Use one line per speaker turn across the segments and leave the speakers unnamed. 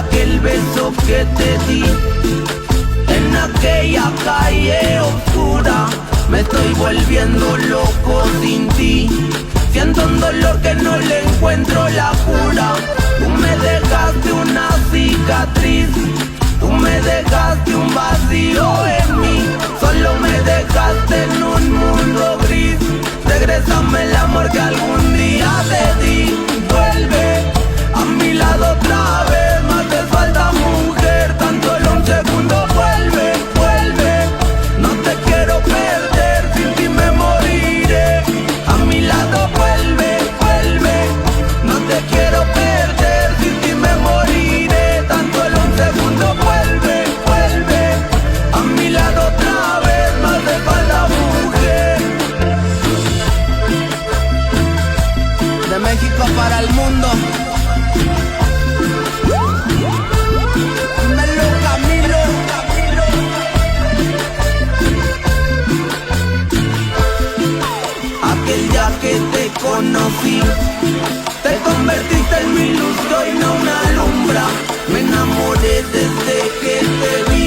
aquel beso que te di en aquella calle oscura. Me estoy volviendo loco sin ti. Siento un dolor que no le encuentro la cura. Tú me dejaste una cicatriz, tú me dejaste un vacío en mí. Solo me dejaste en un mundo gris. Regrésame el amor que algún día te di. Vuelve a mi lado otra vez. No te falta, mujer, tan solo un segundo. Vuelve, vuelve, no te quiero perder. Sin ti me moriré. A mi lado vuelve, vuelve, no te quiero perder. Sin ti me moriré. Tan solo un segundo. Vuelve, vuelve, a mi lado otra vez. No te falta, mujer. De México para el mundo. Aquel día que te conocí, te convertiste en mi luz que hoy no me alumbra. Me enamoré desde que te vi.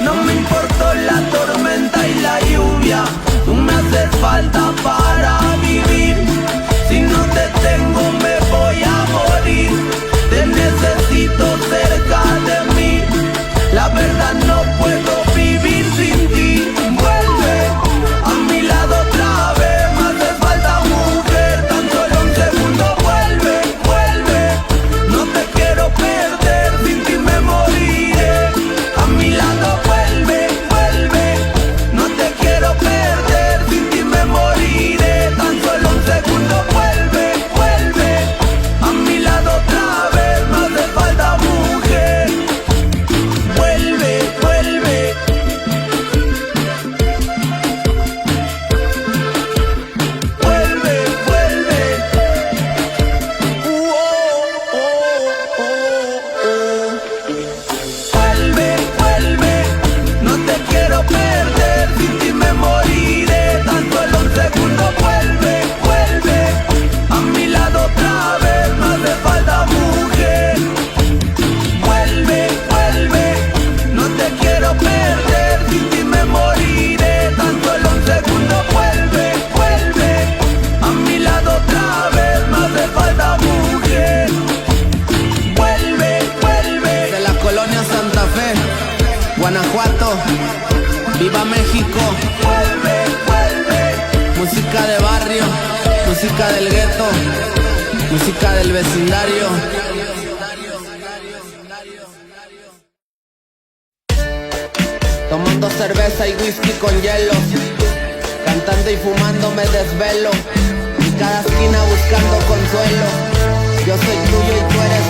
No me importó la tormenta y la lluvia. Tú me haces falta para vivir. Si no te tengo me voy a morir. Te necesito cerca de mí. La verdad no puedo vivir sin ti. Vuelve a mi lado otra vez. Me hace falta, mujer, tan solo un segundo. Vuelve, vuelve, no te quiero perder. Sin ti me moriré. A mi lado vuelve, vuelve, no te quiero perder. Sin ti me moriré. Tan solo un segundo. Vuelve, vuelve, a mi lado otra vez. Me hace falta, mujer. Vuelve, vuelve. Vuelve, vuelve. Vuelve, vuelve, no te quiero perder. Sin ti me moriré. Tan solo un segundo. Vuelve, vuelve, a mi lado otra vez. Me hace falta, mujer. Vuelve, vuelve, no te quiero perder. Sin ti me moriré. Tan solo un segundo. Vuelve, vuelve, a mi lado otra vez. Me hace falta, mujer. Vuelve, vuelve. De la colonia Santa Fe, Guanajuato. ¡Viva México! Vuelve, vuelve. Música de barrio, música del gueto, música del vecindario. Tomando cerveza y whisky con hielo, cantando y fumando me desvelo. En cada esquina buscando consuelo. Yo soy tuyo y tú eres